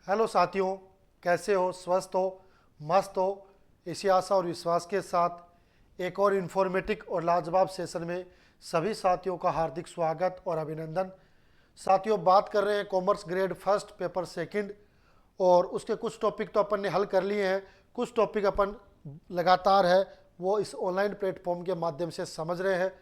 Hello साथियों, कैसे हो? स्वस्थ हो, मस्त हो? इसी आशा और विश्वास के साथ एक और इन्फॉर्मेटिव और लाजवाब सेशन में सभी साथियों का हार्दिक स्वागत और अभिनंदन। साथियों, बात कर रहे हैं commerce grade first paper second, और उसके कुछ टॉपिक तो अपन ने हल कर लिए हैं, कुछ टॉपिक अपन लगातार है वो इस ऑनलाइन प्लेटफॉर्म के माध्यम से समझ रहे हैं।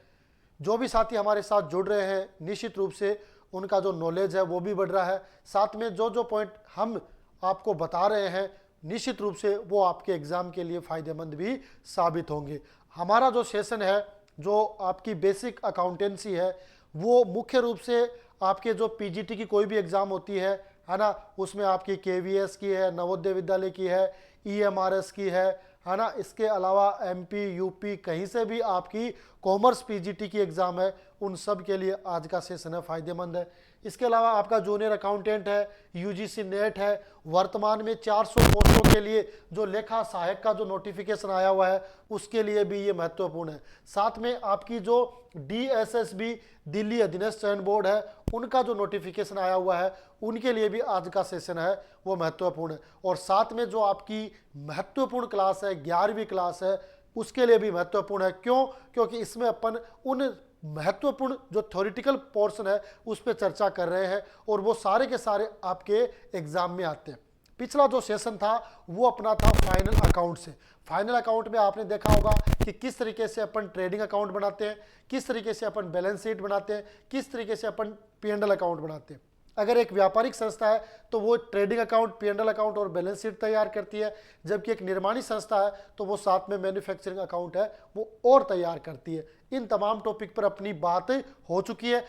जो भी साथी हमारे साथ जुड़ रहे हैं, निश्चित रूप से उनका जो नॉलेज है वो भी बढ़ रहा है। साथ में जो जो पॉइंट हम आपको बता रहे हैं, निश्चित रूप से वो आपके एग्ज़ाम के लिए फ़ायदेमंद भी साबित होंगे। हमारा जो सेशन है, जो आपकी बेसिक अकाउंटेंसी है, वो मुख्य रूप से आपके जो पीजीटी की कोई भी एग्ज़ाम होती है ना, उसमें आपकी केवीएस की है, नवोदय विद्यालय की है, ईएमआरएस की है ना। इसके अलावा एमपी यूपी कहीं से भी आपकी कॉमर्स पीजीटी की एग्ज़ाम है, उन सब के लिए आज का सेशन है फ़ायदेमंद है। इसके अलावा आपका जूनियर अकाउंटेंट है, यूजीसी नेट है, वर्तमान में 400 पोस्टों के लिए जो लेखा सहायक का जो नोटिफिकेशन आया हुआ है उसके लिए भी ये महत्वपूर्ण है। साथ में आपकी जो डीएसएसबी दिल्ली अधीनस्थ चयन बोर्ड है, उनका जो नोटिफिकेशन आया हुआ है उनके लिए भी आज का सेशन है वो महत्वपूर्ण है। और साथ में जो आपकी महत्वपूर्ण क्लास है 11वीं क्लास है, उसके लिए भी महत्वपूर्ण है। क्यों? क्योंकि इसमें अपन उन महत्वपूर्ण जो थ्योरेटिकल पोर्शन है उस पर चर्चा कर रहे हैं, और वो सारे के सारे आपके एग्जाम में आते हैं। पिछला जो सेशन था वो अपना था फाइनल अकाउंट से। फाइनल अकाउंट में आपने देखा होगा कि किस तरीके से अपन ट्रेडिंग अकाउंट बनाते हैं, किस तरीके से अपन बैलेंस शीट बनाते हैं, किस तरीके से अपन पी&एल अकाउंट बनाते हैं। अगर एक व्यापारिक संस्था है तो वो ट्रेडिंग अकाउंट, पी&एल अकाउंट और बैलेंस शीट तैयार करती है, जबकि एक निर्माणी संस्था है तो वो साथ में मैन्युफैक्चरिंग अकाउंट है वो और तैयार करती है। इन तमाम टॉपिक पर अपनी बात हो चुकी है।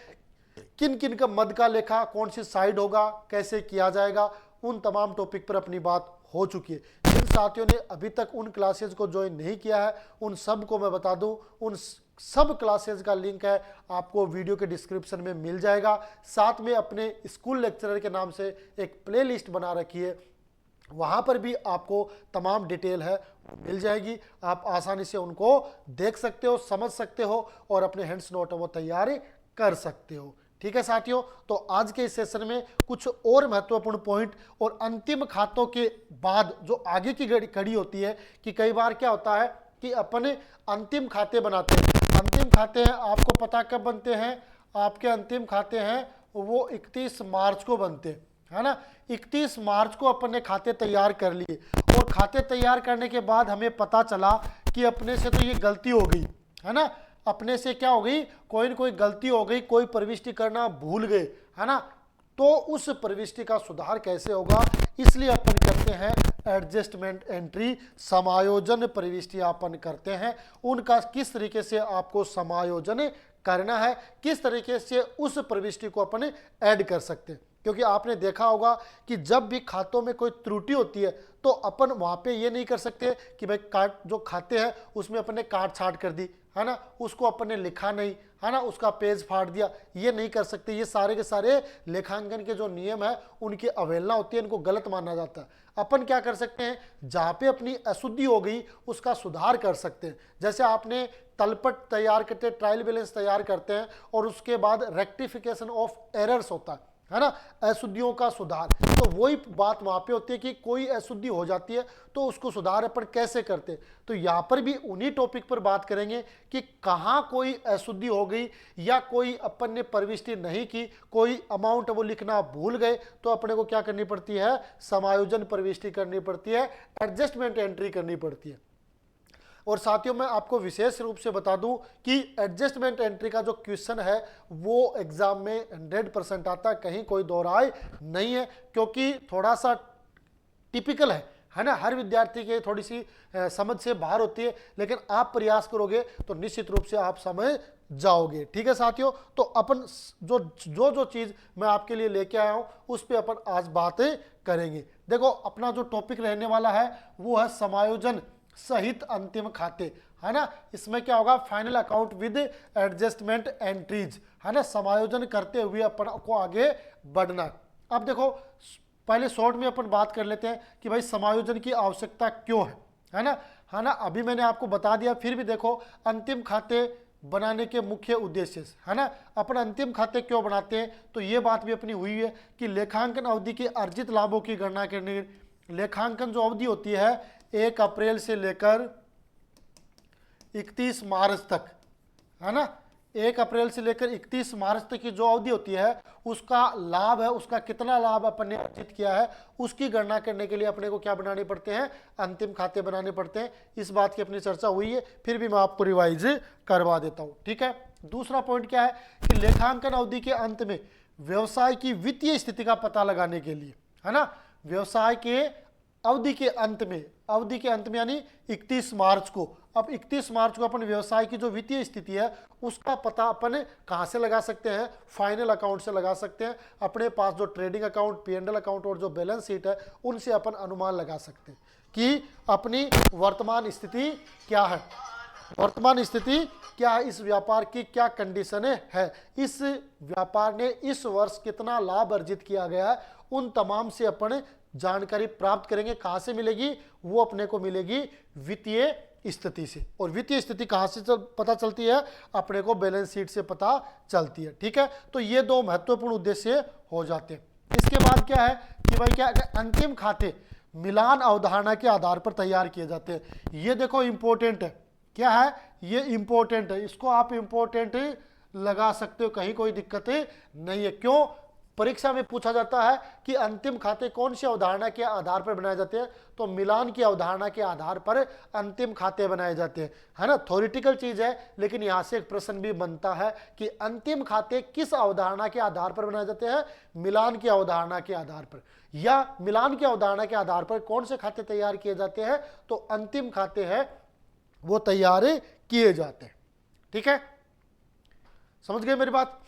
किन किन का मद का लेखा कौन सी साइड होगा, कैसे किया जाएगा, उन तमाम टॉपिक पर अपनी बात हो चुकी है। जिन साथियों ने अभी तक उन क्लासेज को ज्वाइन नहीं किया है, उन सब को मैं बता दूं, उन सब क्लासेज का लिंक है आपको वीडियो के डिस्क्रिप्शन में मिल जाएगा। साथ में अपने स्कूल लेक्चरर के नाम से एक प्लेलिस्ट बना रखी है, वहाँ पर भी आपको तमाम डिटेल है मिल जाएगी। आप आसानी से उनको देख सकते हो, समझ सकते हो और अपने हैंड्स नोट वो तैयार कर सकते हो। ठीक है साथियों, तो आज के इस सेशन में कुछ और महत्वपूर्ण पॉइंट और अंतिम खातों के बाद जो आगे की कड़ी होती है कि कई बार क्या होता है कि अपने अंतिम खाते बनाते हैं। अंतिम खाते हैं आपको पता कब बनते हैं? आपके अंतिम खाते हैं वो 31 मार्च को बनते हैं, है ना। 31 मार्च को अपन ने खाते तैयार कर लिए, और खाते तैयार करने के बाद हमें पता चला कि अपने से तो ये गलती हो गई, है ना। अपने से क्या हो गई? कोई न कोई गलती हो गई, कोई प्रविष्टि करना भूल गए, है ना। तो उस प्रविष्टि का सुधार कैसे होगा, इसलिए अपन करते हैं एडजस्टमेंट एंट्री, समायोजन प्रविष्टि अपन करते हैं। उनका किस तरीके से आपको समायोजन करना है, किस तरीके से उस प्रविष्टि को अपन ऐड कर सकते हैं। क्योंकि आपने देखा होगा कि जब भी खातों में कोई त्रुटि होती है तो अपन वहाँ पे ये नहीं कर सकते कि भाई काट जो खाते हैं उसमें अपन ने काट छाट कर दी, है ना, उसको अपन ने लिखा नहीं, है ना, उसका पेज फाड़ दिया, ये नहीं कर सकते। ये सारे के सारे लेखांकन के जो नियम है उनकी अवहेलना होती है, इनको गलत माना जाता है। अपन क्या कर सकते हैं? जहाँ पे अपनी अशुद्धि हो गई उसका सुधार कर सकते हैं। जैसे आपने तलपट तैयार करते, ट्रायल बैलेंस तैयार करते हैं और उसके बाद रेक्टिफिकेशन ऑफ एरर्स होता है ना, अशुद्धियों का सुधार। तो वही बात वहां पे होती है कि कोई अशुद्धि हो जाती है तो उसको सुधार अपन कैसे करते हैं। तो यहाँ पर भी उन्हीं टॉपिक पर बात करेंगे कि कहाँ कोई अशुद्धि हो गई या कोई अपन ने प्रविष्टि नहीं की, कोई अमाउंट वो लिखना भूल गए, तो अपने को क्या करनी पड़ती है? समायोजन प्रविष्टि करनी पड़ती है, एडजस्टमेंट एंट्री करनी पड़ती है। और साथियों, मैं आपको विशेष रूप से बता दूं कि एडजस्टमेंट एंट्री का जो क्वेश्चन है वो एग्जाम में 100% आता है, कहीं कोई दो राय नहीं है, क्योंकि थोड़ा सा टिपिकल है ना। हर विद्यार्थी के थोड़ी सी समझ से बाहर होती है, लेकिन आप प्रयास करोगे तो निश्चित रूप से आप समझ जाओगे। ठीक है साथियों, तो अपन जो चीज़ मैं आपके लिए लेके आया हूँ उस पर अपन आज बातें करेंगे। देखो, अपना जो टॉपिक रहने वाला है वो है समायोजन सहित अंतिम खाते, है ना। इसमें क्या होगा? Final account with adjustment entries, है ना। समायोजन करते हुए अपन को आगे बढ़ना। अब देखो, पहले शॉर्ट में अपन बात कर लेते हैं कि भाई समायोजन की आवश्यकता क्यों है ना। अभी मैंने आपको बता दिया, फिर भी देखो, अंतिम खाते बनाने के मुख्य उद्देश्य से, है ना। अपन अंतिम खाते क्यों बनाते हैं, तो ये बात भी अपनी हुई है कि लेखांकन अवधि के अर्जित लाभों की गणना करने, लेखांकन जो अवधि होती है 1 अप्रैल से लेकर 31 मार्च तक, है ना, 1 अप्रैल से लेकर 31 मार्च तक की जो अवधि होती है उसका लाभ है, उसका कितना लाभ अपन ने अर्जित किया है, उसकी गणना करने के लिए अपने को क्या बनाने पड़ते हैं, अंतिम खाते बनाने पड़ते हैं। इस बात की अपनी चर्चा हुई है, फिर भी मैं आपको रिवाइज करवा देता हूं, ठीक है। दूसरा पॉइंट क्या है कि लेखांकन अवधि के अंत में व्यवसाय की वित्तीय स्थिति का पता लगाने के लिए, है ना, व्यवसाय के अवधि के अंत में यानी 31 मार्च को, अब 31 मार्च को अपन व्यवसाय की जो वित्तीय स्थिति है उसका पता अपन कहां से लगा सकते हैं, फाइनल अकाउंट से लगा सकते हैं। अपने पास जो ट्रेडिंग अकाउंट, P&L अकाउंट और जो बैलेंस शीट है उनसे अपन अनुमान लगा सकते हैं कि अपनी वर्तमान स्थिति क्या है, वर्तमान स्थिति क्या है, इस व्यापार की क्या कंडीशन है, इस व्यापार ने इस वर्ष कितना लाभ अर्जित किया गया है, उन तमाम से अपन जानकारी प्राप्त करेंगे। कहां से मिलेगी, वो अपने को मिलेगी वित्तीय स्थिति से। और वित्तीय स्थिति कहां से पता चलती है, अपने को बैलेंस शीट से पता चलती है, ठीक है। तो ये दो महत्वपूर्ण उद्देश्य हो जाते हैं। इसके बाद क्या है कि भाई क्या अंतिम खाते मिलान अवधारणा के आधार पर तैयार किए जाते हैं। ये देखो इंपॉर्टेंट है, क्या है, ये इंपॉर्टेंट है, इसको आप इंपॉर्टेंट लगा सकते हो, कहीं कोई दिक्कत नहीं है। क्यों, परीक्षा में पूछा जाता है कि अंतिम खाते कौन सी अवधारणा के आधार पर बनाए जाते हैं, तो मिलान की अवधारणा के आधार पर अंतिम खाते बनाए जाते हैं, है ना। थ्योरेटिकल चीज है, लेकिन यहां से एक प्रश्न भी बनता है कि अंतिम खाते किस अवधारणा के आधार पर बनाए जाते हैं, मिलान की अवधारणा के आधार पर, या मिलान की अवधारणा के आधार पर कौन से खाते तैयार किए जाते हैं, तो अंतिम खाते हैं वो तैयार किए जाते हैं, ठीक है। समझ गए मेरी बात।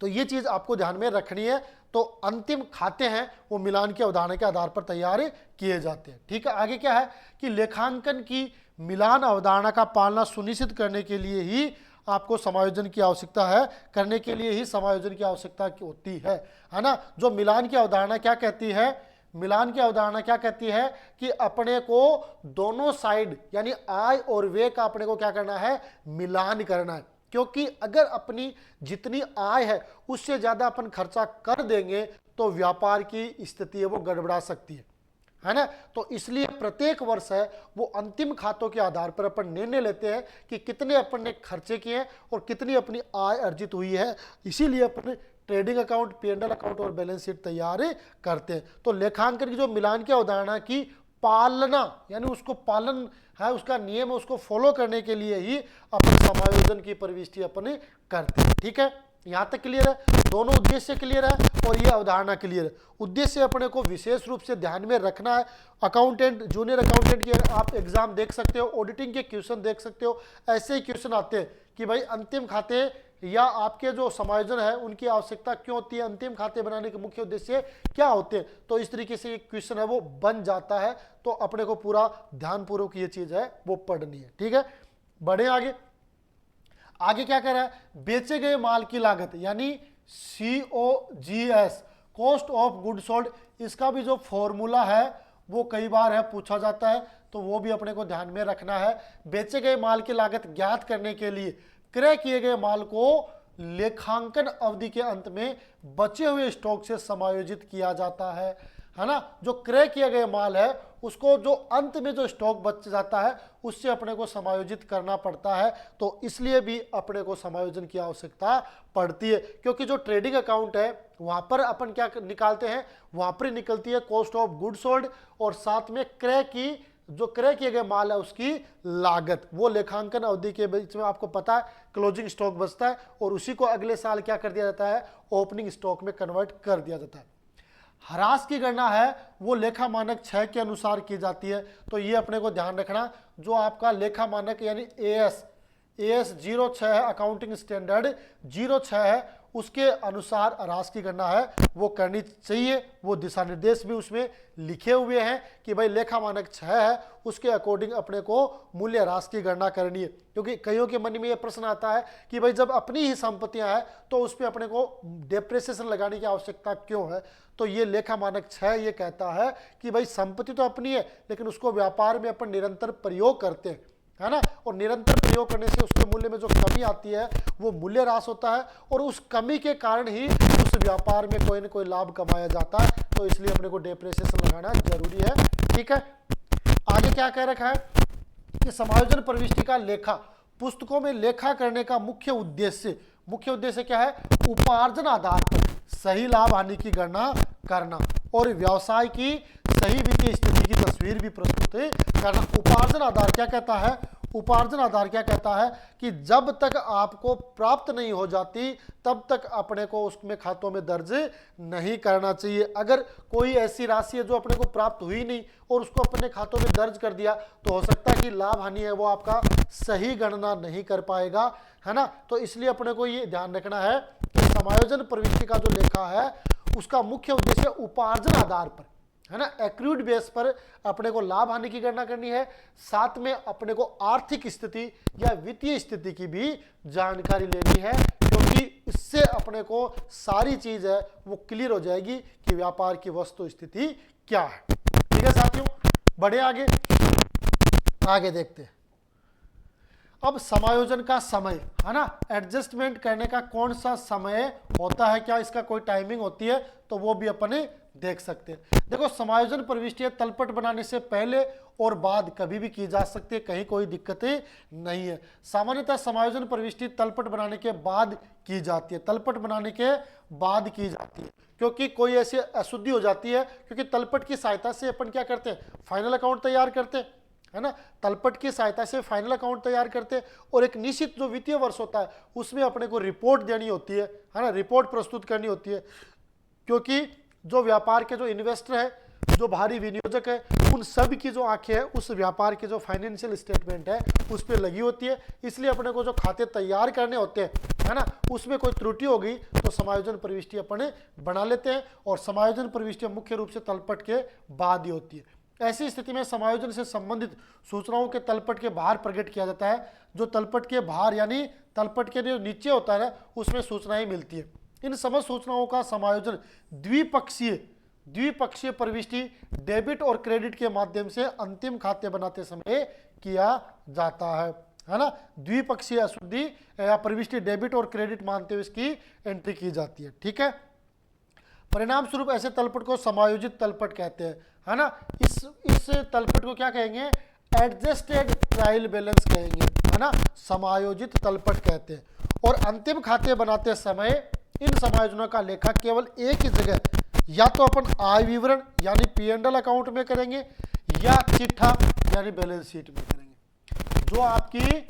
तो ये चीज आपको ध्यान में रखनी है। तो अंतिम खाते हैं वो मिलान की अवधारणा के आधार पर तैयार किए जाते हैं, ठीक है। आगे क्या है कि लेखांकन की मिलान अवधारणा का पालना सुनिश्चित करने के लिए ही आपको समायोजन की आवश्यकता है, करने के लिए ही समायोजन की आवश्यकता होती है ना। जो मिलान की अवधारणा क्या कहती है, मिलान की अवधारणा क्या कहती है कि अपने को दोनों साइड यानी आय और व्यय का अपने को क्या करना है, मिलान करना है। क्योंकि अगर अपनी जितनी आय है उससे ज्यादा अपन खर्चा कर देंगे तो व्यापार की स्थिति है वो गड़बड़ा सकती है ना। तो इसलिए प्रत्येक वर्ष है वो अंतिम खातों के आधार पर अपन निर्णय लेते हैं कि कितने अपन ने खर्चे किए और कितनी अपनी आय अर्जित हुई है। इसीलिए अपन ट्रेडिंग अकाउंट, P&L अकाउंट और बैलेंस शीट तैयार करते हैं। तो लेखांकन की जो मिलान की अवधारणा की पालना यानी उसको पालन है, उसका नियम है, उसको फॉलो करने के लिए ही अपन समायोजन की प्रविष्टि अपन करते हैं, ठीक है। यहां तक क्लियर है, दोनों उद्देश्य क्लियर है और ये अवधारणा क्लियर है। उद्देश्य अपने को विशेष रूप से ध्यान में रखना है। अकाउंटेंट, जूनियर अकाउंटेंट की आप एग्जाम देख सकते हो, ऑडिटिंग के क्वेश्चन देख सकते हो, ऐसे ही क्वेश्चन आते हैं कि भाई अंतिम खाते या आपके जो समायोजन है उनकी आवश्यकता क्यों होती है, अंतिम खाते बनाने के मुख्य उद्देश्य क्या होते हैं। तो इस तरीके से क्वेश्चन है वो बन जाता है। तो अपने को पूरा ध्यानपूर्वक ये चीज है वो पढ़नी है, ठीक है। बढ़े आगे। आगे क्या कह रहा है, बेचे गए माल की लागत यानी COGS, cost of good sold, इसका भी जो फॉर्मूला है वो कई बार है पूछा जाता है, तो वो भी अपने को ध्यान में रखना है। बेचे गए माल की लागत ज्ञात करने के लिए क्रय किए गए माल को लेखांकन अवधि के अंत में बचे हुए स्टॉक से समायोजित किया जाता है ना। जो क्रय किए गए माल है उसको जो अंत में जो स्टॉक बच जाता है उससे अपने को समायोजित करना पड़ता है। तो इसलिए भी अपने को समायोजन की आवश्यकता पड़ती है, क्योंकि जो ट्रेडिंग अकाउंट है वहां पर अपन क्या निकालते हैं, वहां पर निकलती है कॉस्ट ऑफ गुड सोल्ड और साथ में क्रय की जो क्रय किए गए माल है उसकी लागत। वो लेखांकन अवधि के बीच में आपको पता है क्लोजिंग स्टॉक बचता है और उसी को अगले साल क्या कर दिया जाता है, ओपनिंग स्टॉक में कन्वर्ट कर दिया जाता है। ह्रास की गणना है वो लेखा मानक 6 के अनुसार की जाती है। तो ये अपने को ध्यान रखना, जो आपका लेखा मानक यानी AS 06 है, अकाउंटिंग स्टैंडर्ड 06 है, उसके अनुसार ह्रास की गणना है वो करनी चाहिए। वो दिशा निर्देश भी उसमें लिखे हुए हैं कि भाई लेखा मानक 6 है उसके अकॉर्डिंग अपने को मूल्य ह्रास की गणना करनी है। क्योंकि कईयों के मन में ये प्रश्न आता है कि भाई जब अपनी ही संपत्तियां हैं तो उस पर अपने को डेप्रिसिएशन लगाने की आवश्यकता क्यों है। तो ये लेखा मानक 6 ये कहता है कि भाई संपत्ति तो अपनी है लेकिन उसको व्यापार में अपन निरंतर प्रयोग करते हैं, है ना, और निरंतर प्रयोग करने से उसके मूल्य में जो कमी आती है वो मूल्य ह्रास होता है, और उस कमी के कारण ही उस व्यापार में कोई ना कोई लाभ कमाया जाता है। तो इसलिए अपने को डेप्रिसिएशन लगाना जरूरी है। ठीक है, आगे क्या कह रखा है कि समायोजन प्रविष्टि का लेखा, पुस्तकों में लेखा करने का मुख्य उद्देश्य क्या है? उपार्जन आधार पर सही लाभ हानि की गणना करना और व्यवसाय की सही वित्तीय स्थिति की तस्वीर भी प्रस्तुत करना। उपार्जन आधार क्या कहता है? उपार्जन आधार क्या कहता है कि जब तक आपको प्राप्त नहीं हो जाती तब तक अपने को उसमें खातों में दर्ज नहीं करना चाहिए। अगर कोई ऐसी राशि है जो अपने को प्राप्त हुई नहीं और उसको अपने खातों में दर्ज कर दिया तो हो सकता है कि लाभ हानि है वो आपका सही गणना नहीं कर पाएगा, है ना। तो इसलिए अपने को ये ध्यान रखना है कि समायोजन प्रवृत्ति का जो लेखा है उसका मुख्य उद्देश्य उपार्जन आधार पर, है ना, एक्रूड बेस पर अपने को लाभ हानि की गणना करनी है। साथ में अपने को आर्थिक स्थिति या वित्तीय स्थिति की भी जानकारी लेनी है, क्योंकि इससे अपने को सारी चीज है वो क्लियर हो जाएगी कि व्यापार की वस्तु स्थिति क्या है। ठीक है साथियों, बढ़े आगे देखते हैं। अब समायोजन का समय, है ना, एडजस्टमेंट करने का कौन सा समय होता है, क्या इसका कोई टाइमिंग होती है, तो वो भी अपने देख सकते हैं। देखो, समायोजन प्रविष्टियां तलपट बनाने से पहले और बाद कभी भी की जा सकती है, कहीं कोई दिक्कतें नहीं है। सामान्यतः समायोजन प्रविष्टि तलपट बनाने के बाद की जाती है, तलपट बनाने के बाद की जाती है, क्योंकि कोई ऐसी अशुद्धि हो जाती है, क्योंकि तलपट की सहायता से अपन क्या करते हैं? फाइनल अकाउंट तैयार करते हैं, है ना। तलपट की सहायता से फाइनल अकाउंट तैयार करते हैं और एक निश्चित जो वित्तीय वर्ष होता है उसमें अपने को रिपोर्ट देनी होती है ना, रिपोर्ट प्रस्तुत करनी होती है, क्योंकि जो व्यापार के जो इन्वेस्टर है, जो बाहरी विनियोजक है, उन सब की जो आंखें हैं उस व्यापार के जो फाइनेंशियल स्टेटमेंट है उस पर लगी होती है। इसलिए अपने को जो खाते तैयार करने होते हैं, है ना, उसमें कोई त्रुटि हो गई तो समायोजन प्रविष्टि अपने बना लेते हैं, और समायोजन प्रविष्टि मुख्य रूप से तलपट के बाद ही होती है। ऐसी स्थिति में समायोजन से संबंधित सूचनाओं के तलपट के बाहर प्रकट किया जाता है। जो तलपट के बाहर यानी तलपट के जो नीचे होता है उसमें सूचनाएं मिलती है। इन समस्त सूचनाओं का समायोजन द्विपक्षीय प्रविष्टि डेबिट और क्रेडिट के माध्यम से अंतिम खाते बनाते समय किया जाता है ना। द्विपक्षीय अशुद्धि या प्रविष्टि डेबिट और क्रेडिट मानते हुए इसकी एंट्री की जाती है। ठीक है, परिणाम स्वरूप ऐसे तलपट को समायोजित तलपट कहते हैं, है ना। इस तलपट को क्या कहेंगे? एडजस्टेड ट्रायल बैलेंस कहेंगे, है ना, समायोजित तलपट कहते हैं। और अंतिम खाते बनाते समय इन समायोजनों का लेखा केवल एक ही जगह, या तो अपन आय विवरण यानी P&L अकाउंट में करेंगे या चिट्ठा यानी बैलेंस शीट में करेंगे। जो आपकी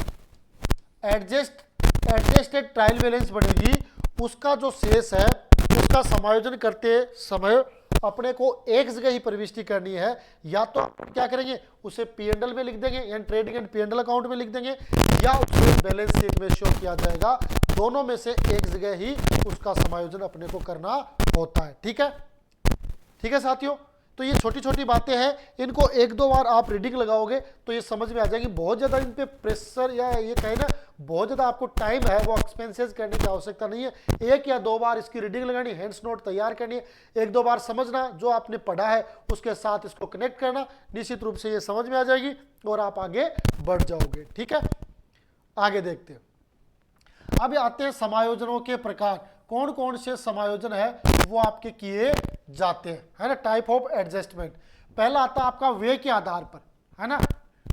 एडजस्टेड ट्रायल बैलेंस बनेगी उसका जो शेष है उसका समायोजन करते समय अपने को एक जगह ही प्रविष्टि करनी है, या तो क्या करेंगे उसे P&L में लिख देंगे यानी ट्रेडिंग एंड P&L अकाउंट में लिख देंगे, या उसे बैलेंस शीट में शो किया जाएगा। दोनों में से एक जगह ही उसका समायोजन अपने को करना होता है। ठीक है साथियों, तो ये छोटी छोटी बातें हैं, इनको एक दो बार आप रीडिंग लगाओगे तो ये समझ में आ जाएगी। बहुत ज़्यादा इन पे प्रेशर या ये कहे ना बहुत ज़्यादा आपको टाइम है वो एक्सपेंसेस करने की आवश्यकता नहीं है। एक या दो बार इसकी रीडिंग लगानी, हैंड्स नोट तैयार करनी है, एक दो बार समझना, जो आपने पढ़ा है उसके साथ इसको कनेक्ट करना, निश्चित रूप से ये समझ में आ जाएगी और आप आगे बढ़ जाओगे। ठीक है, आगे देखते हैं। अब आते हैं समायोजनों के प्रकार, कौन कौन से समायोजन है वो आपके किए जाते हैं, है ना। टाइप ऑफ एडजस्टमेंट, पहला आता है आपका व्यय के आधार पर, है ना।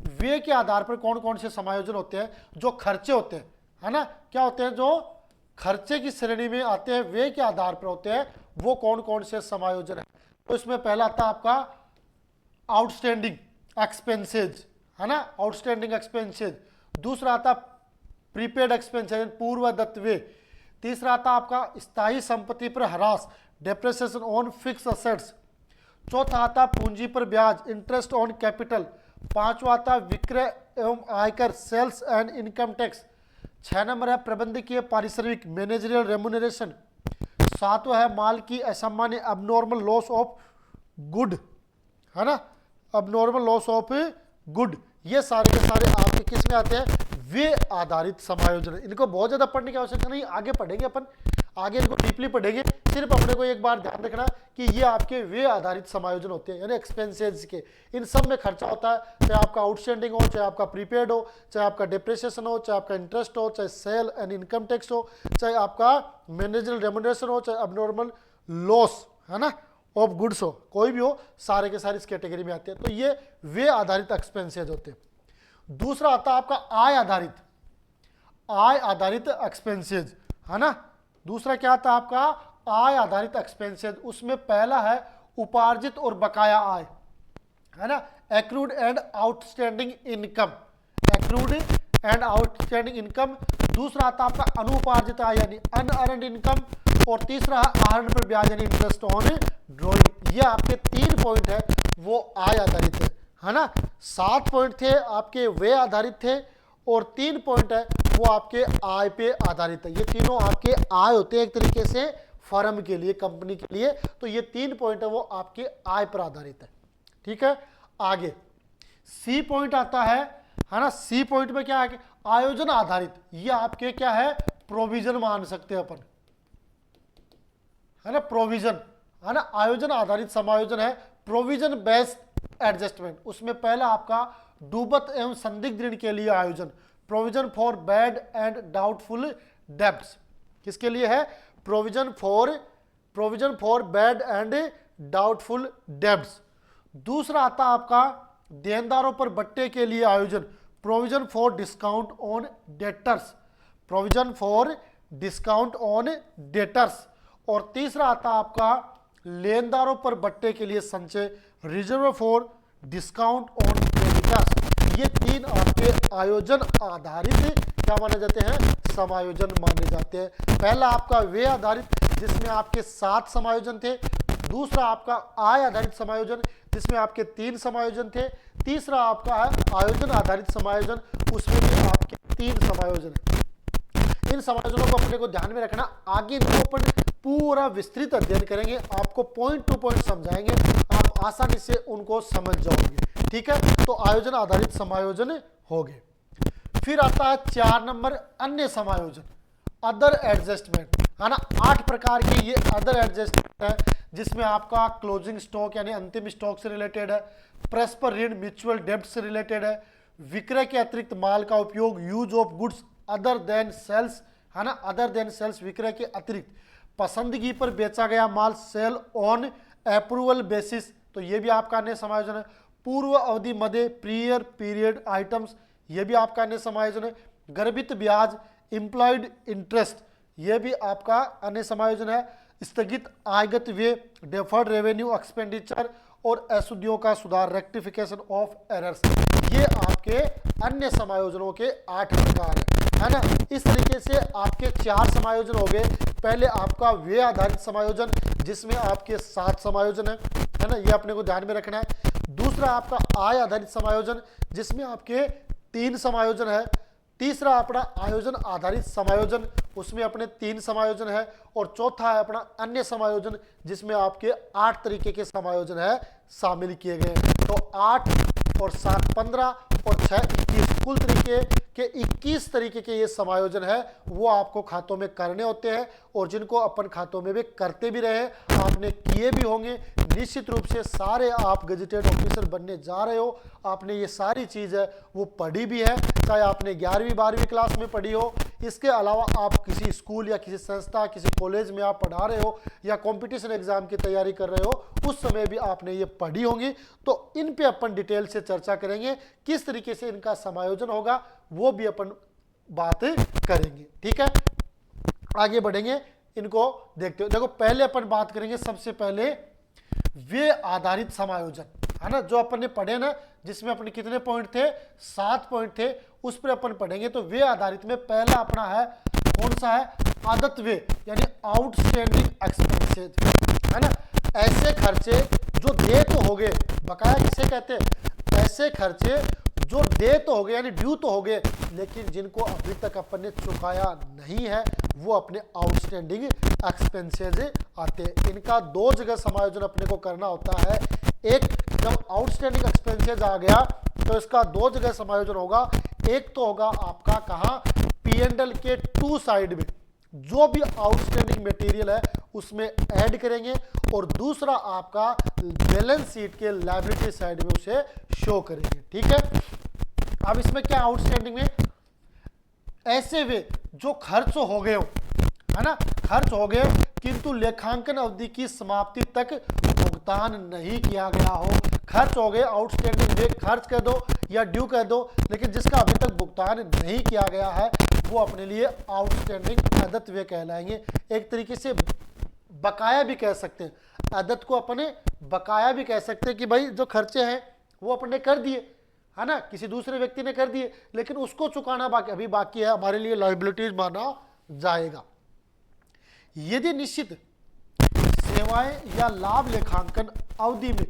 व्यय के आधार पर कौन कौन से समायोजन होते हैं? जो खर्चे होते हैं, है ना, क्या होते हैं? जो खर्चे की श्रेणी में आते हैं, व्यय के आधार पर होते हैं, वो कौन कौन से समायोजन है? तो इसमें पहला आता है आपका आउटस्टैंडिंग एक्सपेंसेज, है ना, आउटस्टैंडिंग एक्सपेंसेज। दूसरा आता प्रीपेड एक्सपेंसेज, पूर्व दत्त व्यय। तीसरा आता आपका स्थायी संपत्ति पर ह्रास, डेप्रिसिएशन ऑन फिक्स असेट्स। चौथा आता पूंजी पर ब्याज, इंटरेस्ट ऑन कैपिटल। पांचवा आता विक्रय एवं आयकर, sales and income tax. 6 number है प्रबंधकीय पारिश्रमिक, मैनेजरियल रेम्युनरेशन। 7वां है माल की असामान्य, अबनॉर्मल लॉस ऑफ गुड, है ना, अबनॉर्मल लॉस ऑफ गुड। ये सारे के सारे आपके किस में आते हैं? वे आधारित समायोजन। इनको बहुत ज्यादा पढ़ने की आवश्यकता नहीं, आगे पढ़ेंगे अपन, आगे इनको डीपली पढ़ेंगे सिर्फ अपने को एक बार ध्यान रखना कि ये आपके व्यय आधारित समायोजन होते हैं, यानी एक्सपेंसेस के। इन सब में खर्चा होता है, चाहे आपका आउटस्टैंडिंग हो, चाहे आपका प्रीपेड हो, चाहे आपका डिप्रिसिएशन हो, चाहे आपका इंटरेस्ट हो, चाहे सेल एंड इनकम टैक्स हो, चाहे आपका मैनेजरल रेम्युनरेशन हो, चाहे अबनॉर्मल लॉस, है ना, ऑफ गुड्स हो, कोई भी हो, सारे के सारे इस कैटेगरी में आते हैं। तो ये व्यय आधारित एक्सपेंसेज होते हैं। दूसरा आता है आपका आय आधारित एक्सपेंसेज, है ना। दूसरा क्या आता है आपका आय आधारित एक्सपेंसेज। उसमें पहला है उपार्जित और बकाया आय, है ना, accrued and outstanding income, accrued and outstanding income. दूसरा आता है आपका अनुपार्जित आय यानी अनअर्न्ड इनकम, और तीसरा है आहरण पर ब्याज यानी इंटरेस्ट ऑन ड्रॉइंग। ये आपके 3 पॉइंट है वो आय आधारित है ना। 7 पॉइंट थे आपके व्यय आधारित थे, और 3 पॉइंट है वो आपके आय पे आधारित है। ये तीनों आपके आय होते हैं एक तरीके से फर्म के लिए, कंपनी के लिए। तो ये 3 पॉइंट है वो आपके आय पर आधारित है, ठीक है। आगे सी पॉइंट आता है ना। सी पॉइंट में क्या है, आयोजन आधारित। ये आपके क्या है, प्रोविजन मान सकते हैं अपन, है ना, प्रोविजन, है ना। आयोजन आधारित समायोजन है प्रोविजन बेस्ड एडजस्टमेंट। उसमें पहला आपका डूबत एवं संदिग्ध ऋण के लिए आयोजन, provision for bad and doubtful debts. किसके लिए है, provision for bad and doubtful debts. दूसरा आता आपका देनदारों पर बट्टे के लिए आयोजन, provision for discount on debtors, provision for discount on debtors. और तीसरा आता आपका लेनदारों पर बट्टे के लिए संचय, reserve for discount on creditors. ये 3 आपके आयोजन आधारित क्या माने जाते हैं, समायोजन माने जाते हैं। पहला आपका व्यय आधारित जिसमें आपके 7 समायोजन थे। दूसरा आपका आय आधारित समायोजन जिसमें आपके 3 समायोजन थे। तीसरा आपका है आयोजन आधारित समायोजन, उसमें भी आपके 3 समायोजन है। इन समायोजनों को अपने को ध्यान में रखना। आगे इनको अपन पूरा विस्तृत अध्ययन करेंगे, आपको पॉइंट टू पॉइंट समझाएंगे, आप आसानी से उनको समझ जाओगे, ठीक है। तो आयोजन आधारित समायोजन हो गए। फिर आता है 4 नंबर अन्य समायोजन, अदर एडजस्टमेंट, है ना। 8 प्रकार के ये अदर एडजस्टमेंट है, जिसमें आपका क्लोजिंग स्टॉक यानी अंतिम स्टॉक से रिलेटेड है, परस्पर ऋण म्यूचुअल डेब्ट से रिलेटेड है, विक्रय के अतिरिक्त माल का उपयोग, use of goods other than sales, है ना, अदर देन सेल्स, विक्रय के अतिरिक्त, पसंदगी पर बेचा गया माल, सेल ऑन अप्रूवल बेसिस, तो ये भी आपका अन्य समायोजन है। पूर्व अवधि मध्य प्रियर पीरियड आइटम्स, ये भी आपका अन्य समायोजन है। गर्भित ब्याज, एम्प्लॉयड इंटरेस्ट, ये भी आपका अन्य समायोजन है। स्थगित आयगत व्यय, डेफर्ड रेवेन्यू एक्सपेंडिचर, और अशुद्धियों का सुधार, रेक्टिफिकेशन ऑफ एरर्स, ये आपके अन्य समायोजनों के 8 प्रकार है ना। इस तरीके से आपके 4 समायोजन हो गए। पहले आपका व्यय आधारित समायोजन जिसमें आपके 7 समायोजन है ना, ये अपने को ध्यान में रखना है। दूसरा आपका आय आधारित समायोजन जिसमें आपके 3 समायोजन है। तीसरा अपना आयोजन आधारित समायोजन, उसमें अपने 3 समायोजन है। और चौथा है अपना अन्य समायोजन जिसमें आपके 8 तरीके के समायोजन है शामिल किए गए। तो 8 और 7 15 और 6 21, कुल तरीके के 21 तरीके के ये समायोजन है वो आपको खातों में करने होते हैं, और जिनको अपन खातों में भी करते भी रहे, आपने किए भी होंगे। निश्चित रूप से सारे आप गजेटेड ऑफिसर बनने जा रहे हो, आपने ये सारी चीज़ है वो पढ़ी भी है, चाहे आपने 11वीं 12वीं क्लास में पढ़ी हो। इसके अलावा आप किसी स्कूल या किसी संस्था, किसी कॉलेज में आप पढ़ा रहे हो या कंपटीशन एग्जाम की तैयारी कर रहे हो, उस समय भी आपने ये पढ़ी होंगी। तो इन पे अपन डिटेल से चर्चा करेंगे, किस तरीके से इनका समायोजन होगा वो भी अपन बात करेंगे, ठीक है। आगे बढ़ेंगे, इनको देखते हो। देखो पहले अपन बात करेंगे सबसे पहले व्यय आधारित समायोजन, है ना, जो अपन ने पढ़े ना, जिसमें अपने कितने पॉइंट थे, 7 पॉइंट थे, उस पर अपन पढ़ेंगे। तो व्यय आधारित में पहला अपना है कौन सा है, आदत व्यय यानी आउटस्टैंडिंग एक्सपेंसेस, है ना। ऐसे खर्चे जो दे तो हो गए, बकाया किसे कहते हैं, ऐसे खर्चे जो दे तो हो गए यानी ड्यू तो हो गए, लेकिन जिनको अभी तक अपन ने चुकाया नहीं है, वो अपने आउटस्टैंडिंग एक्सपेंसेज आते हैं। इनका 2 जगह समायोजन अपने को करना होता है। एक, जब आउटस्टैंडिंग एक्सपेंसेज आ गया तो इसका 2 जगह समायोजन होगा। एक तो होगा आपका कहाँ, P&L के 2 साइड में जो भी आउटस्टैंडिंग मटेरियल है उसमें ऐड करेंगे और दूसरा आपका बैलेंस शीट के लायबिलिटी साइड में उसे शो करेंगे। ठीक है, अब इसमें क्या आउटस्टैंडिंग में ऐसे वे जो खर्च हो गए हो, है ना, खर्च हो गए किंतु लेखांकन अवधि की समाप्ति तक भुगतान नहीं किया गया हो। खर्च हो गए, आउटस्टैंडिंग वे खर्च कह दो या ड्यू कह दो, लेकिन जिसका अभी तक भुगतान नहीं किया गया है वो अपने लिए आउटस्टैंडिंग अदत्त वे कहलाएंगे। एक तरीके से बकाया भी कह सकते हैं, अदत्त को अपने बकाया भी कह सकते हैं कि भाई जो खर्चे हैं वो अपने कर दिए, है ना, किसी दूसरे व्यक्ति ने कर दिए, लेकिन उसको चुकाना अभी बाकी है, हमारे लिए लायबिलिटीज माना जाएगा। यदि निश्चित सेवाएं या लाभ लेखांकन अवधि में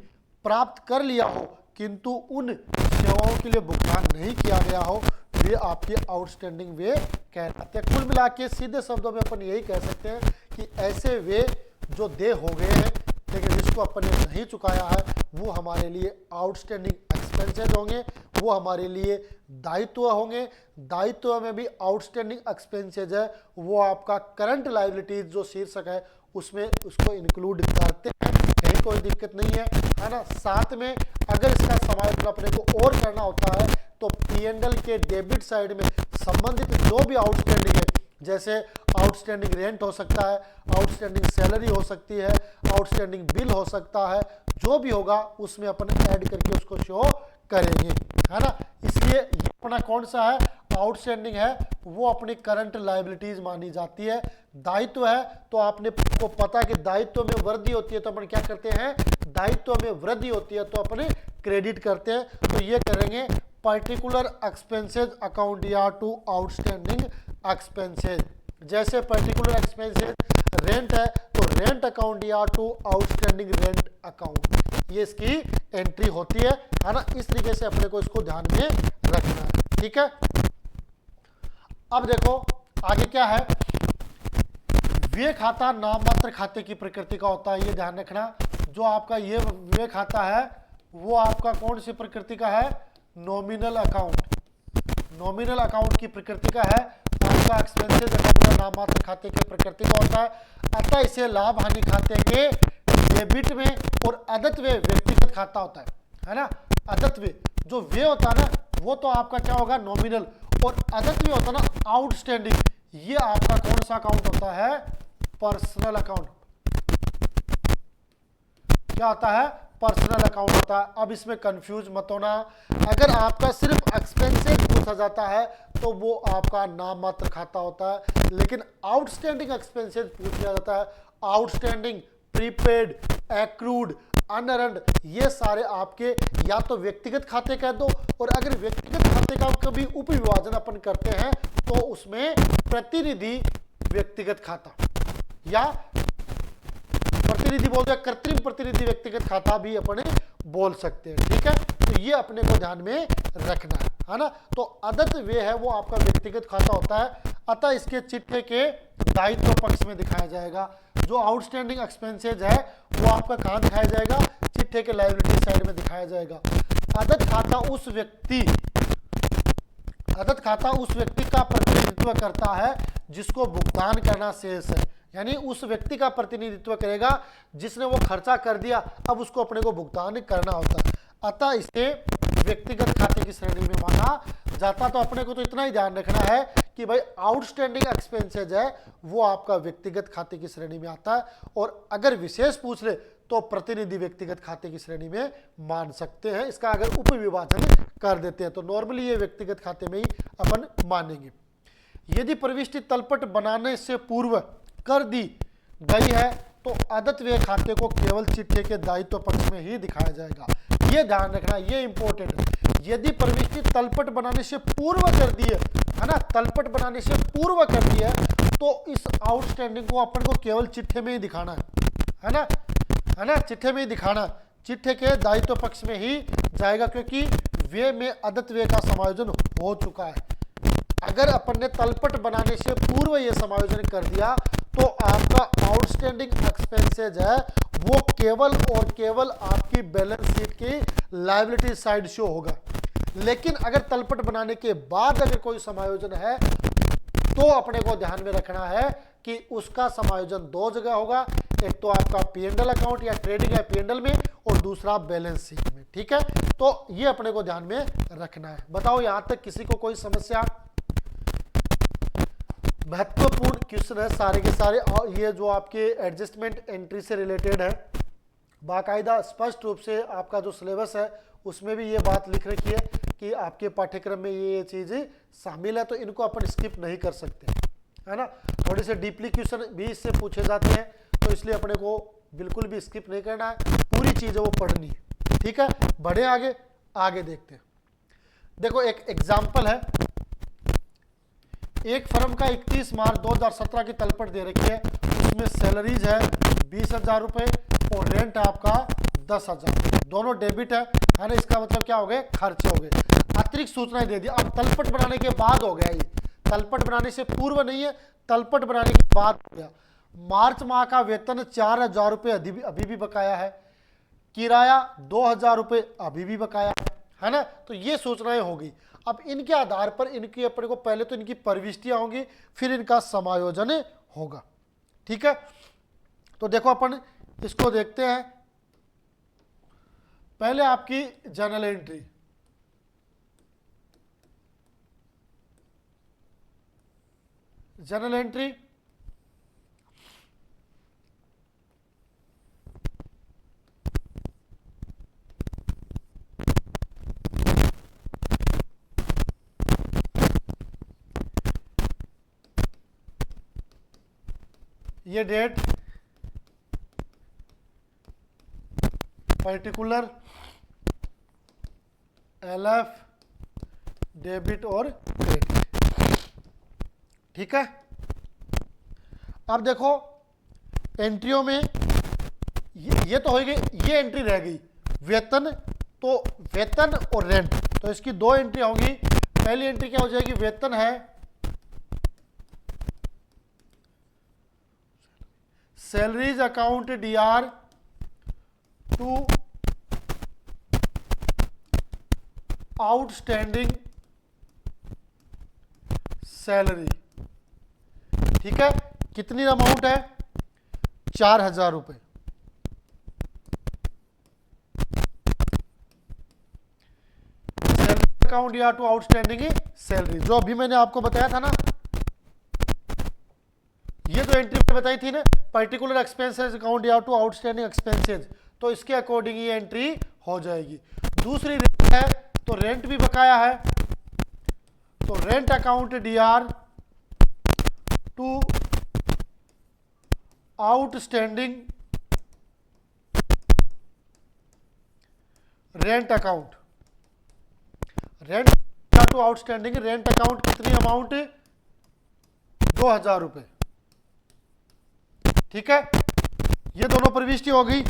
प्राप्त कर लिया हो किंतु उन सेवाओं के लिए भुगतान नहीं किया गया हो, वे आपके आउटस्टैंडिंग वे कहलाते हैं। कुल मिला के सीधे शब्दों में अपन यही कह सकते हैं कि ऐसे वे जो देय हो गए हैं लेकिन जिसको अपन ने नहीं चुकाया है वो हमारे लिए आउटस्टैंडिंग एक्सपेंसेस होंगे, वो हमारे लिए दायित्व होंगे। दायित्व में भी आउटस्टैंडिंग एक्सपेंसेस है वो आपका करंट लायबिलिटीज जो शीर्षक है उसमें उसको इंक्लूड करते हैं, कहीं कोई दिक्कत नहीं है ना। साथ में अगर इसका समायोजन अपने को और करना होता है तो P&L के डेबिट साइड में संबंधित जो भी आउटस्टैंडिंग है, जैसे आउटस्टैंडिंग रेंट हो सकता है, आउटस्टैंडिंग सैलरी हो सकती है, आउटस्टैंडिंग बिल हो सकता है, जो भी होगा उसमें अपन ऐड करके उसको शो करेंगे, है ना। इसलिए ये अपना कौन सा है, आउटस्टैंडिंग है, वो अपनी करंट लायबिलिटीज मानी जाती है। दायित्व है तो आपने को पता कि दायित्व में वृद्धि होती है तो अपन क्या करते हैं, दायित्व में वृद्धि होती है तो अपने क्रेडिट करते हैं, तो ये करेंगे पर्टिकुलर एक्सपेंसेस अकाउंट या टू आउटस्टैंडिंग एक्सपेंसेस। जैसे पर्टिकुलर एक्सपेंसेस रेंट है तो रेंट अकाउंट या टू आउटस्टैंडिंग रेंट अकाउंट, ये इसकी एंट्री होती है ना। इस तरीके से अपने को इसको ध्यान में रखना है। ठीक है, अब देखो आगे क्या है, व्यय खाता नाम मात्र खाते की प्रकृति का होता है, ये ध्यान रखना। जो आपका ये व्यय खाता है वो आपका कौन सी प्रकृति का है, नॉमिनल अकाउंट, नॉमिनल अकाउंट की प्रकृति का है। आपका एक्सपेंसेस अकाउंट नाम मात्र खाते की प्रकृति का होता है, अतः इसे लाभ हानि खाते के डेबिट में और अदत्त व्यय व्यक्तिगत खाता होता है ना। अदत्त व्यय जो व्यय होता है ना वो तो आपका क्या होगा, नॉमिनल, और अदत्त व्यय होता है ना आउटस्टैंडिंग, ये आपका कौन सा अकाउंट होता है, पर्सनल अकाउंट। क्या होता है, पर्सनल अकाउंट होता है। अब इसमें कंफ्यूज मत होना, अगर आपका सिर्फ एक्सपेंसेस पूछा जाता है तो वो आपका नाम मात्र खाता होता है, लेकिन आउटस्टैंडिंग एक्सपेंसेस पूछ लिया जाता है, आउटस्टैंडिंग, प्रीपेड, एक्रूड, अनअर्न्ड, ये सारे आपके या तो व्यक्तिगत खाते कह दो, और अगर व्यक्तिगत खाते का कभी उपविभाजन अपन करते हैं तो उसमें प्रतिनिधि व्यक्तिगत खाता या प्रतिनिधि बोल दिया, कृत्रिम प्रतिनिधि व्यक्तिगत खाता भी अपने बोल सकते हैं। ठीक है, तो ये अपने को ध्यान में रखना है ना। तो अदत्त व्यय है वो आपका व्यक्तिगत खाता होता है, अतः इसके चिट्ठे के दायित्व पक्ष में दिखाया जाएगा। जो आउटस्टैंडिंग एक्सपेंसेज है वो आपका कहाँ दिखाया जाएगा, चिट्ठे के लायबिलिटी साइड में दिखाया जाएगा। अदत्त खाता उस व्यक्ति का प्रतिनिधित्व करता है जिसको भुगतान करना शेष है, यानी उस व्यक्ति का प्रतिनिधित्व करेगा जिसने वो खर्चा कर दिया, अब उसको अपने को भुगतान करना होता है, अतः इसे व्यक्तिगत खाते की श्रेणी में माना जाता। तो अपने को तो इतना ही ध्यान रखना है कि भाई आउटस्टैंडिंग एक्सपेंसेज है वो आपका व्यक्तिगत खाते की श्रेणी में आता है, और अगर विशेष पूछ ले तो प्रतिनिधि व्यक्तिगत खाते की श्रेणी में मान सकते हैं। इसका अगर उपविभाजन कर देते हैं तो नॉर्मली ये व्यक्तिगत खाते में ही अपन मानेंगे। यदि प्रविष्टि तलपट बनाने से पूर्व कर दी गई है तो अदत्त व्यय खाते को केवल चिट्ठे के दायित्व पक्ष में ही दिखाया जाएगा, ये ध्यान रखना, ये इंपॉर्टेंट है। यदि प्रविष्टि तलपट बनाने से पूर्व कर दी है ना, तलपट बनाने से पूर्व कर दी है तो इस आउटस्टैंडिंग को अपन को केवल चिट्ठे में ही दिखाना है ना, चिट्ठे में ही दिखाना, चिट्ठे के दायित्व पक्ष में ही जाएगा, क्योंकि व्यय में अदत्त व्यय का समायोजन हो चुका है। अगर अपन ने तलपट बनाने से पूर्व ये समायोजन कर दिया तो आपका आउटस्टैंडिंग एक्सपेंसेज है वो केवल और केवल आपकी बैलेंस शीट की लायबिलिटी साइड शो होगा। लेकिन अगर तलपट बनाने के बाद अगर कोई समायोजन है तो अपने को ध्यान में रखना है कि उसका समायोजन दो जगह होगा, एक तो आपका P&L अकाउंट या ट्रेडिंग या P&L में, और दूसरा बैलेंस शीट में। ठीक है, तो ये अपने को ध्यान में रखना है। बताओ यहां तक किसी को कोई समस्या? महत्वपूर्ण क्वेश्चन है सारे के सारे, और ये जो आपके एडजस्टमेंट एंट्री से रिलेटेड है, बाकायदा स्पष्ट रूप से आपका जो सिलेबस है उसमें भी ये बात लिख रखी है कि आपके पाठ्यक्रम में ये चीज़ें शामिल है, तो इनको अपन स्किप नहीं कर सकते, है ना। थोड़े से डीपली क्वेश्चन भी इससे पूछे जाते हैं, तो इसलिए अपने को बिल्कुल भी स्किप नहीं करना है, पूरी चीज़ें वो पढ़नी है। ठीक है, बढ़े आगे, आगे देखते हैं। देखो एक एग्जाम्पल है, एक फर्म का 31 मार्च 2017 की तलपट दे रखी है, उसमें सैलरीज है 20,000 रुपये और रेंट आपका 10,000, दोनों डेबिट है ना। इसका मतलब क्या हो गए? खर्चे हो गए। अतिरिक्त सूचनाएं दे दी। अब तलपट बनाने के बाद हो गया, ये तलपट बनाने से पूर्व नहीं है, तलपट बनाने के बाद हो गया। मार्च माह का वेतन 4,000 रुपये अभी भी बकाया है, किराया 2,000 रुपये अभी भी बकाया है ना। तो ये सूचनाएं होगी। अब इनके आधार पर इनकी अपने को पहले तो इनकी प्रविष्टियां होंगी, फिर इनका समायोजन होगा। ठीक है, तो देखो अपन इसको देखते हैं। पहले आपकी जर्नल एंट्री, जर्नल एंट्री ये डेट, पर्टिकुलर, LF, डेबिट और क्रेडिट। ठीक है, अब देखो एंट्रियों में ये तो हो गई, ये एंट्री रह गई वेतन, तो वेतन और रेंट, तो इसकी दो एंट्री होंगी। पहली एंट्री क्या हो जाएगी? वेतन है, salaries account DR to outstanding salary. ठीक है, कितनी अमाउंट है? 4,000 रुपये। Salary account DR to outstanding salary, जो अभी मैंने आपको बताया था ना, ये जो एंट्री मैंने बताई थी ना, particular expenses account DR to outstanding expenses, तो इसके अकॉर्डिंग ये एंट्री हो जाएगी। दूसरी रेंट है, तो रेंट भी बकाया है, तो rent account DR to outstanding rent account, rent to outstanding rent account, कितनी अमाउंट? 2,000 रुपये। ठीक है, ये दोनों प्रविष्टि हो गई।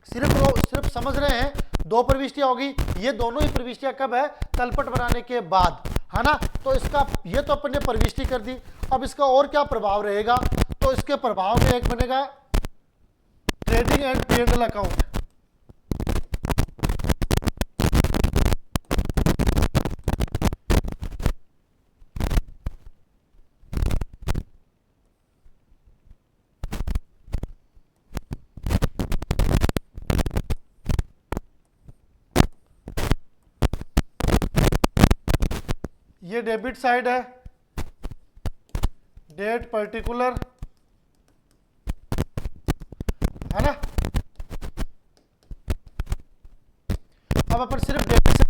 सिर्फ समझ रहे हैं, दो प्रविष्टियां होगी। ये दोनों ही प्रविष्टियां कब है? तलपट बनाने के बाद, है ना। तो इसका ये तो अपन ने प्रविष्टि कर दी। अब इसका और क्या प्रभाव रहेगा? तो इसके प्रभाव में एक बनेगा ट्रेडिंग एंड P&L अकाउंट। ये डेबिट साइड है, डेट पर्टिकुलर, है ना। अब अपन सिर्फ डेबिट,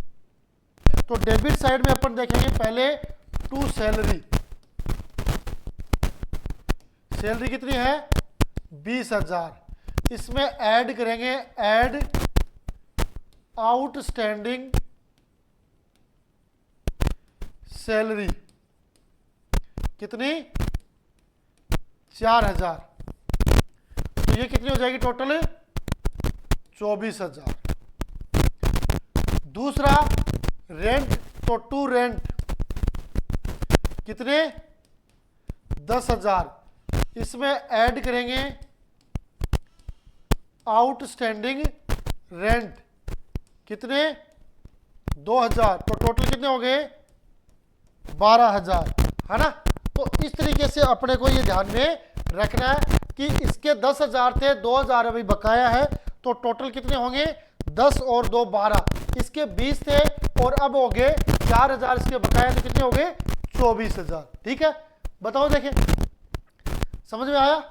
तो डेबिट साइड में अपन देखेंगे पहले टू सैलरी। सैलरी कितनी है? 20,000। इसमें ऐड करेंगे, ऐड आउटस्टैंडिंग सैलरी, कितनी? 4,000। तो ये कितनी हो जाएगी टोटल? 24,000। दूसरा रेंट, तो टू रेंट कितने? 10,000। इसमें ऐड करेंगे आउटस्टैंडिंग रेंट, कितने? 2,000। तो टोटल कितने हो गए? 12,000, है ना। तो इस तरीके से अपने को ये ध्यान में रखना है कि इसके 10,000 थे, 2,000 अभी बकाया है, तो टोटल कितने होंगे 10 और 2 12, इसके 20 थे और अब हो गए 4,000 इसके बकाया, तो कितने हो गए 24,000। ठीक है, बताओ देखें समझ में आया।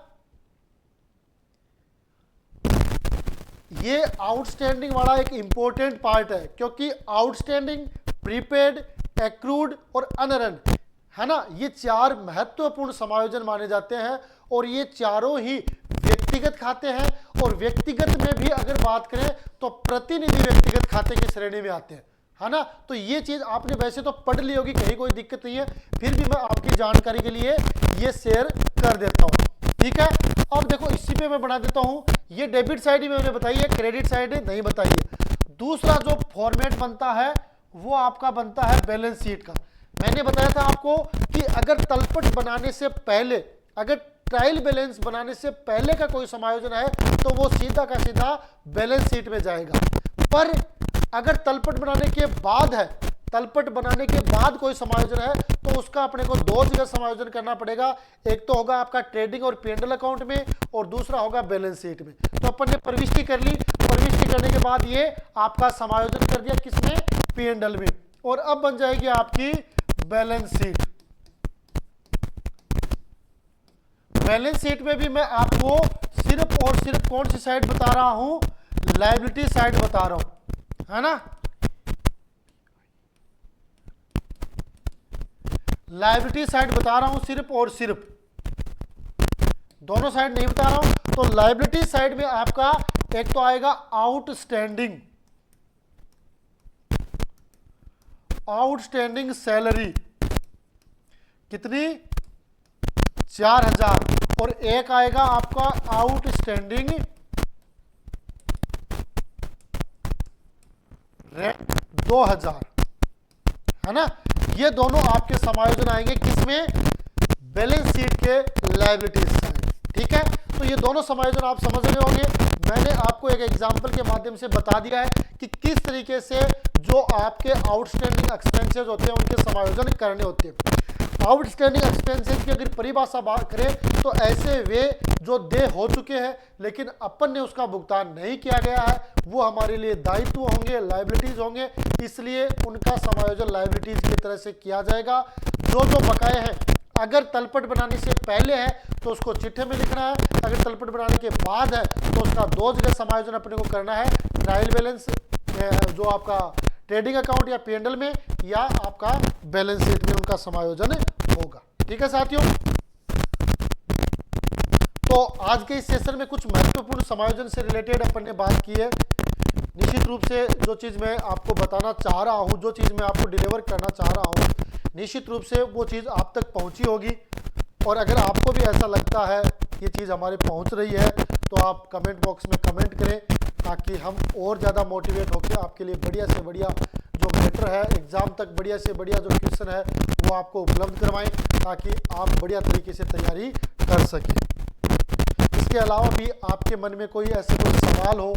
ये आउटस्टैंडिंग वाला एक इंपॉर्टेंट पार्ट है, क्योंकि आउटस्टैंडिंग, प्रीपेड, एक्रूड और अनअर्न्ड है ना, ये 4 महत्वपूर्ण समायोजन माने जाते हैं और ये चारों ही व्यक्तिगत खाते हैं, और व्यक्तिगत में भी अगर बात करें तो प्रतिनिधि व्यक्तिगत खाते की श्रेणी में आते हैं, है ना। तो ये चीज आपने वैसे तो पढ़ ली होगी, कहीं कोई दिक्कत नहीं है, फिर भी मैं आपकी जानकारी के लिए ये शेयर कर देता हूं। ठीक है, अब देखो इसी पे मैं बना देता हूं, ये डेबिट साइड ही मैंने बताई है, क्रेडिट साइड नहीं बताई है। दूसरा जो फॉर्मेट बनता है वो आपका बनता है बैलेंस शीट का। मैंने बताया था आपको कि अगर तलपट बनाने से पहले, अगर ट्रायल बैलेंस बनाने से पहले का कोई समायोजन है तो वो सीधा का सीधा बैलेंस शीट में जाएगा, पर अगर तलपट बनाने के बाद है, तलपट बनाने के बाद कोई समायोजन है तो उसका अपने को 2 जगह समायोजन करना पड़ेगा। एक तो होगा आपका ट्रेडिंग और P&L अकाउंट में, और दूसरा होगा बैलेंस शीट में। तो अपन ने प्रविष्टि कर ली, प्रविष्टि करने के बाद ये आपका समायोजन कर दिया किसमें, P&L में, और अब बन जाएगी आपकी बैलेंस शीट। बैलेंस शीट में भी मैं आपको सिर्फ और सिर्फ कौन सी साइड बता रहा हूं, लायबिलिटी साइड बता रहा हूं, है ना। लायबिलिटी साइड बता रहा हूं सिर्फ और सिर्फ, दोनों साइड नहीं बता रहा हूं। तो लायबिलिटी साइड में आपका एक तो आएगा आउटस्टैंडिंग, आउटस्टैंडिंग सैलरी कितनी 4,000, और एक आएगा आपका आउटस्टैंडिंग रेंट 2,000, है ना। ये दोनों आपके समायोजन आएंगे किसमें, बैलेंस शीट के लायबिलिटीज साइड। ठीक है, तो ये दोनों समायोजन आप समझ रहे होंगे। मैंने आपको एक एग्जांपल के माध्यम से बता दिया है कि किस तरीके से जो आपके आउटस्टैंडिंग एक्सपेंसेस होते हैं उनके समायोजन करने होते हैं। आउटस्टैंडिंग एक्सपेंसेस की अगर परिभाषा बात करें तो ऐसे वे जो देय हो चुके हैं लेकिन अपन ने उसका भुगतान नहीं किया गया है, वो हमारे लिए दायित्व होंगे, लायबिलिटीज होंगे, इसलिए उनका समायोजन लायबिलिटीज की तरह से किया जाएगा। जो बकाए हैं, अगर तलपट बनाने से पहले है तो उसको चिट्ठे में लिखना है, अगर तलपट बनाने के बाद है तो उसका 2 जगह समायोजन अपने को करना है, ट्रायल बैलेंस जो आपका ट्रेडिंग अकाउंट या P&L में, या आपका बैलेंस शीट में उनका समायोजन होगा। ठीक है साथियों, तो आज के इस सेशन में कुछ महत्वपूर्ण समायोजन से रिलेटेड अपन ने बात की है। निश्चित रूप से जो चीज़ मैं आपको बताना चाह रहा हूं, जो चीज़ मैं आपको डिलीवर करना चाह रहा हूं, निश्चित रूप से वो चीज़ आप तक पहुंची होगी। और अगर आपको भी ऐसा लगता है ये चीज़ हमारे पहुंच रही है तो आप कमेंट बॉक्स में कमेंट करें, ताकि हम और ज़्यादा मोटिवेट होकर आपके लिए बढ़िया से बढ़िया जो मैटर है, एग्ज़ाम तक बढ़िया से बढ़िया जो क्वेश्चन है वो आपको उपलब्ध करवाएं, ताकि आप बढ़िया तरीके से तैयारी कर सकें। इसके अलावा भी आपके मन में कोई ऐसे कोई सवाल हो,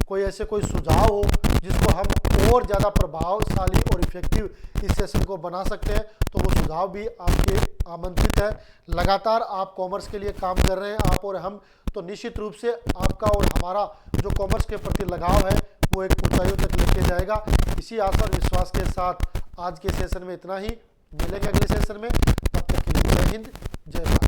कोई ऐसे कोई सुझाव हो जिसको हम और ज़्यादा प्रभावशाली और इफेक्टिव इस सेशन को बना सकते हैं, तो वो सुझाव भी आपके आमंत्रित है। लगातार आप कॉमर्स के लिए काम कर रहे हैं, आप और हम, तो निश्चित रूप से आपका और हमारा जो कॉमर्स के प्रति लगाव है वो एक ऊंचाइयों तक लेके जाएगा। इसी आशा और विश्वास के साथ आज के सेशन में इतना ही, मिलेंगे अगले सेशन में, तब तक के लिए जय हिंद, जय भारत।